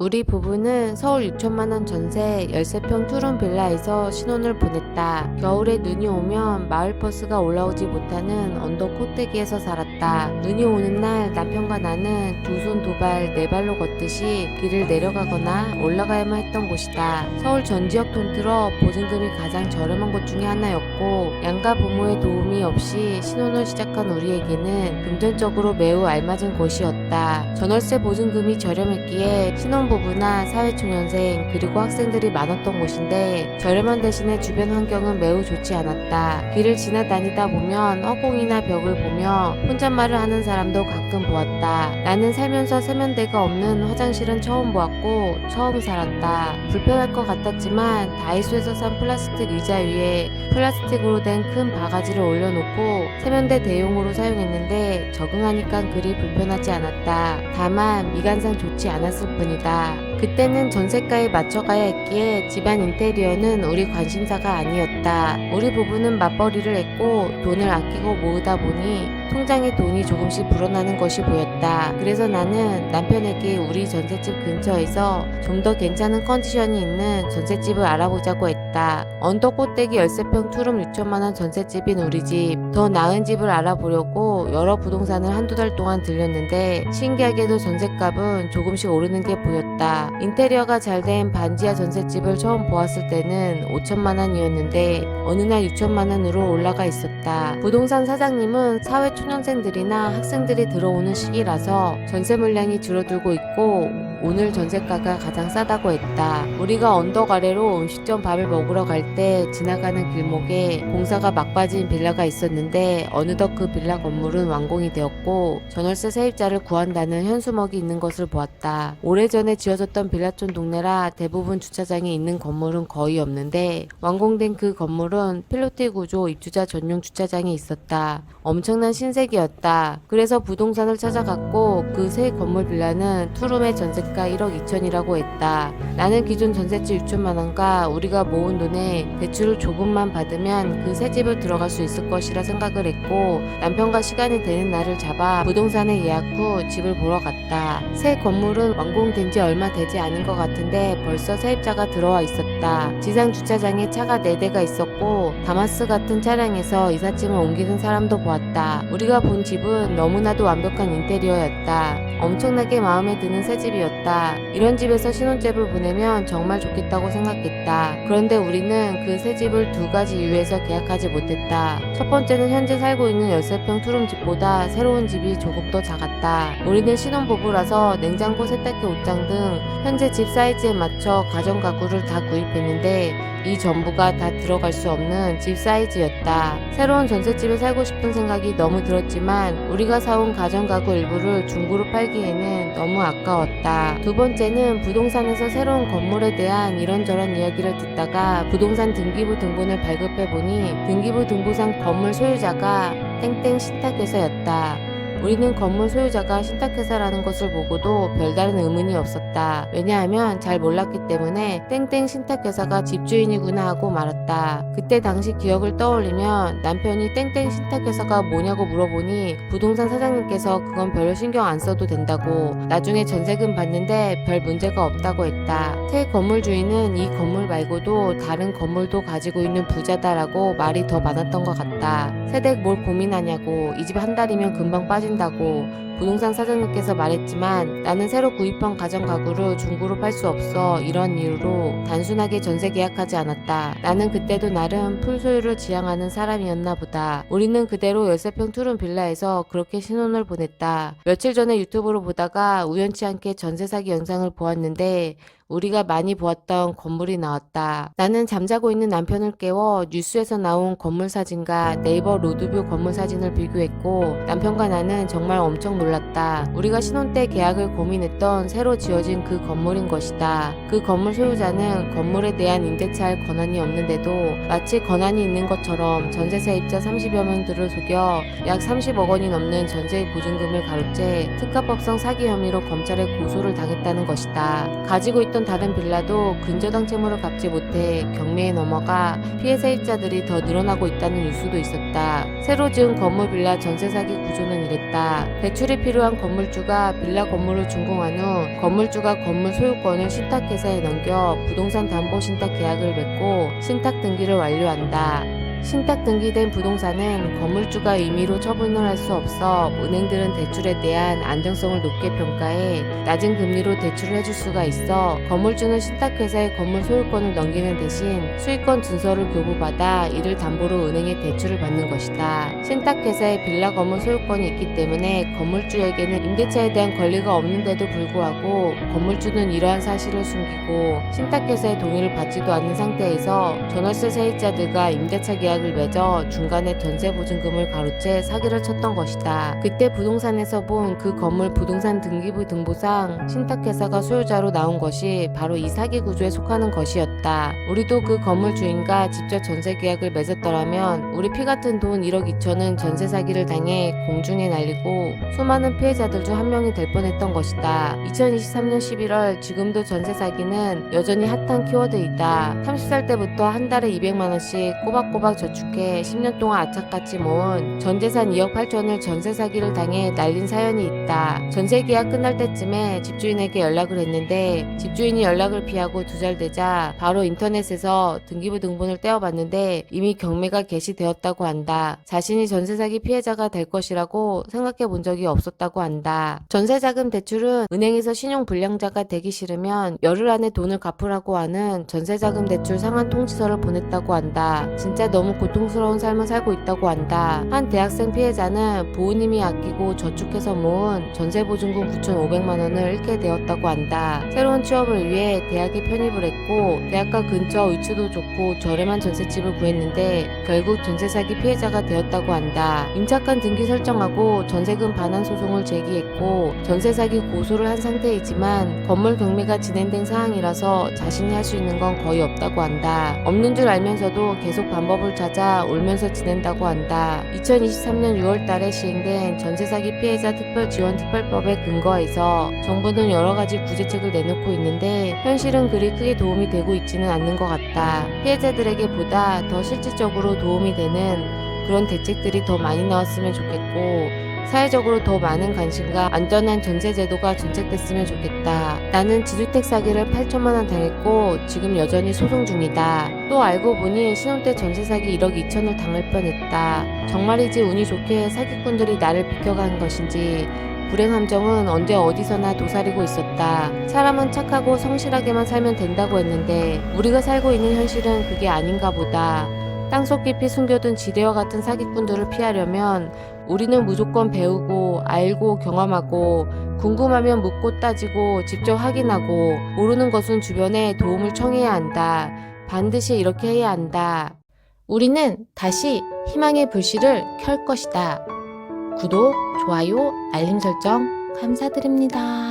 우리 부부는 서울 6천만원 전세 13평 투룸 빌라에서 신혼을 보냈다. 겨울에 눈이 오면 마을버스가 올라오지 못하는 언덕 꼭대기에서 살았다. 눈이 오는 날 남편과 나는 두 손 두 발 네 발로 걷듯이 길을 내려가거나 올라가야만 했던 곳이다. 서울 전 지역 통틀어 보증금이 가장 저렴한 곳 중에 하나였고 양가 부모의 도움이 없이 신혼을 시작한 우리에게는 금전적으로 매우 알맞은 곳이었다. 전월세 보증금이 저렴했기에 신혼부부나 사회초년생 그리고 학생들이 많았던 곳인데 저렴한 대신에 주변 환경은 매우 좋지 않았다. 길을 지나다니다 보면 허공이나 벽을 보며 혼잣말을 하는 사람도 가끔 보았다. 나는 살면서 세면대가 없는 화장실은 처음 보았고 처음 살았다. 불편할 것 같았지만 다이소에서 산 플라스틱 의자 위에 플라스틱으로 된 큰 바가지를 올려놓고 세면대 대용으로 사용했는데 적응하니까 그리 불편하지 않았다. 다만 미관상 좋지 않았을 뿐이다. 그때는 전세가에 맞춰가야 했기에 집안 인테리어는 우리 관심사가 아니었다. 우리 부부는 맞벌이를 했고 돈을 아끼고 모으다 보니 통장에 돈이 조금씩 불어나는 것이 보였다. 그래서 나는 남편에게 우리 전셋집 근처에서 좀 더 괜찮은 컨디션이 있는 전셋집을 알아보자고 했다. 언덕 꼭대기 13평 투룸 6천만원 전셋집인 우리 집. 더 나은 집을 알아보려고 여러 부동산을 한두 달 동안 들렸는데 신기하게도 전셋값은 조금씩 오르는 게 보였다. 인테리어가 잘 된 반지하 전셋집을 처음 보았을 때는 5천만원이었는데 어느 날 6천만원으로 올라가 있었다. 부동산 사장님은 사회 초년생들이나 학생들이 들어오는 시기라서 전세 물량이 줄어들고 있고 오늘 전세가가 가장 싸다고 했다. 우리가 언덕 아래로 음식점 밥을 먹으러 갈 때 지나가는 길목에 공사가 막빠진 빌라가 있었는데 어느덧 그 빌라 건물은 완공이 되었고 전월세 세입자를 구한다는 현수막이 있는 것을 보았다. 오래전에 지어졌던 빌라촌 동네라 대부분 주차장이 있는 건물은 거의 없는데 완공된 그 건물은 필로티 구조 입주자 전용 주차장이 있었다. 엄청난 신세계였다. 그래서 부동산을 찾아갔고 그 새 건물 빌라는 투룸의 전세가 1억 2천이라고 했다. 나는 기존 전셋집 6천만원과 우리가 모은 돈에 대출을 조금만 받으면 그 새 집을 들어갈 수 있을 것이라 생각을 했고 남편과 시간이 되는 날을 잡아 부동산에 예약 후 집을 보러 갔다. 새 건물은 완공된 지 얼마 되지 않은 것 같은데 벌써 세입자가 들어와 있었다. 지상 주차장에 차가 4대가 있었고 다마스 같은 차량에서 이삿짐을 옮기는 사람도 보았다. 우리가 본 집은 너무나도 완벽한 인테리어였다. 엄청나게 마음에 드는 새 집이었다. 이런 집에서 신혼집을 보내면 정말 좋겠다고 생각했다. 그런데 우리는 그 새 집을 두 가지 이유에서 계약하지 못했다. 첫 번째는 현재 살고 있는 13평 투룸 집보다 새로운 집이 조금 더 작았다. 우리는 신혼부부라서 냉장고, 세탁기, 옷장 등 현재 집 사이즈에 맞춰 가전가구를 다 구입했는데 이 전부가 다 들어갈 수 없는 집 사이즈였다. 새로운 전셋집에 살고 싶은 생각이 너무 들었지만 우리가 사온 가전가구 일부를 중고로 팔기에는 너무 아까웠다. 두 번째는 부동산에서 새로운 건물에 대한 이런저런 이야기를 듣다가 부동산 등기부 등본을 발급해보니 등기부 등본상 건물 소유자가 땡땡 신탁회사였다. 우리는 건물 소유자가 신탁회사라는 것을 보고도 별다른 의문이 없었다. 왜냐하면 잘 몰랐기 때문에 땡땡 신탁회사가 집주인이구나 하고 말았다. 그때 당시 기억을 떠올리면 남편이 땡땡 신탁회사가 뭐냐고 물어보니 부동산 사장님께서 그건 별로 신경 안 써도 된다고 나중에 전세금 받는데 별 문제가 없다고 했다. 새 건물 주인은 이 건물 말고도 다른 건물도 가지고 있는 부자다라고 말이 더 많았던 것 같다. 세댁 뭘 고민하냐고 이 집 한 달이면 금방 빠진다고 부동산 사장님께서 말했지만 나는 새로 구입한 가전가구를 중고로 팔 수 없어 이런 이유로 단순하게 전세 계약하지 않았다. 나는 그때도 나름 풀소유를 지향하는 사람이었나 보다. 우리는 그대로 13평 투룸 빌라에서 그렇게 신혼을 보냈다. 며칠 전에 유튜브로 보다가 우연치 않게 전세 사기 영상을 보았는데 우리가 많이 보았던 건물이 나왔다. 나는 잠자고 있는 남편을 깨워 뉴스에서 나온 건물 사진과 네이버 로드뷰 건물 사진을 비교했고 남편과 나는 정말 엄청 놀랐다. 우리가 신혼 때 계약을 고민했던 새로 지어진 그 건물인 것이다. 그 건물 소유자는 건물에 대한 임대차 할 권한이 없는데도 마치 권한이 있는 것처럼 전세 세입자 30여 명들을 속여 약 30억 원이 넘는 전세 보증금을 가로채 특가법상 사기 혐의로 검찰에 고소를 당했다는 것이다. 가지고 있던 있던 다른 빌라도 근저당 채무를 갚지 못해 경매에 넘어가 피해 세입자들이 더 늘어나고 있다는 뉴스도 있었다. 새로 지은 건물 빌라 전세 사기 구조는 이랬다. 대출이 필요한 건물주가 빌라 건물을 준공한 후 건물주가 건물 소유권을 신탁회사에 넘겨 부동산 담보 신탁 계약을 맺고 신탁 등기를 완료한다. 신탁 등기된 부동산은 건물주가 임의로 처분을 할 수 없어 은행들은 대출에 대한 안정성을 높게 평가해 낮은 금리로 대출을 해줄 수가 있어 건물주는 신탁회사에 건물 소유권을 넘기는 대신 수익권 증서를 교부받아 이를 담보로 은행에 대출을 받는 것이다. 신탁회사에 빌라 건물 소유권이 있기 때문에 건물주에게는 임대차에 대한 권리가 없는데도 불구하고 건물주는 이러한 사실을 숨기고 신탁회사의 동의를 받지도 않는 상태에서 전월세 세입자들과 임대차 계약을 맺어 중간에 전세보증금을 가로채 사기를 쳤던 것이다. 그때 부동산에서 본 그 건물 부동산 등기부 등보상 신탁회사가 소유자로 나온 것이 바로 이 사기 구조에 속하는 것이었다. 우리도 그 건물 주인과 직접 전세 계약을 맺었더라면 우리 피 같은 돈 1억 2천은 전세 사기를 당해 공중에 날리고 수많은 피해자들 중 한 명이 될 뻔했던 것이다. 2023년 11월 지금도 전세 사기는 여전히 핫한 키워드이다. 30살 때부터 한 달에 200만 원씩 꼬박꼬박 저축해 10년 동안 악착같이 모은 전 재산 2억 8천을 전세 사기를 당해 날린 사연이 있다. 전세 계약 끝날 때쯤에 집주인에게 연락을 했는데 집주인이 연락을 피하고 두 달 되자 바로 인터넷에서 등기부 등본을 떼어봤는데 이미 경매가 개시되었다고 한다. 자신이 전세 사기 피해자가 될 것이라고 생각해 본 적이 없었다고 한다. 전세자금 대출은 은행에서 신용불량자가 되기 싫으면 열흘 안에 돈을 갚으라고 하는 전세자금 대출 상한 통지서를 보냈다고 한다. 진짜 너무 고통스러운 삶을 살고 있다고 한다. 한 대학생 피해자는 부모님이 아끼고 저축해서 모은 전세보증금 9,500만 원을 잃게 되었다고 한다. 새로운 취업을 위해 대학에 편입을 했고 대학가 근처 위치도 좋고 저렴한 전셋집을 구했는데 결국 전세 사기 피해자가 되었다고 한다. 임차권 등기 설정하고 전세금 반환 소송을 제기했고 전세 사기 고소를 한 상태이지만 건물 경매가 진행된 사항이라서 자신이 할 수 있는 건 거의 없다고 한다. 없는 줄 알면서도 계속 방법을 찾아 울면서 지낸다고 한다. 2023년 6월 달에 시행된 전세 사기 피해자 특별지원특별법에 근거해서 정부는 여러 가지 구제책을 내놓고 있는데 현실은 그리 크게 도움이 되고 있지는 않는 것 같다. 피해자들에게 보다 더 실질적으로 도움이 되는 그런 대책들이 더 많이 나왔으면 좋겠고 사회적으로 더 많은 관심과 안전한 전세 제도가 정책됐으면 좋겠다. 나는 지주택 사기를 8천만 원 당했고 지금 여전히 소송 중이다. 또 알고 보니 신혼 때 전세 사기 1억 2천을 당할 뻔했다. 정말이지 운이 좋게 사기꾼들이 나를 비켜간 것인지 불행 함정은 언제 어디서나 도사리고 있었다. 사람은 착하고 성실하게만 살면 된다고 했는데 우리가 살고 있는 현실은 그게 아닌가 보다. 땅속 깊이 숨겨둔 지뢰와 같은 사기꾼들을 피하려면 우리는 무조건 배우고 알고 경험하고 궁금하면 묻고 따지고 직접 확인하고 모르는 것은 주변에 도움을 청해야 한다. 반드시 이렇게 해야 한다. 우리는 다시 희망의 불씨를 켤 것이다. 구독, 좋아요, 알림 설정 감사드립니다.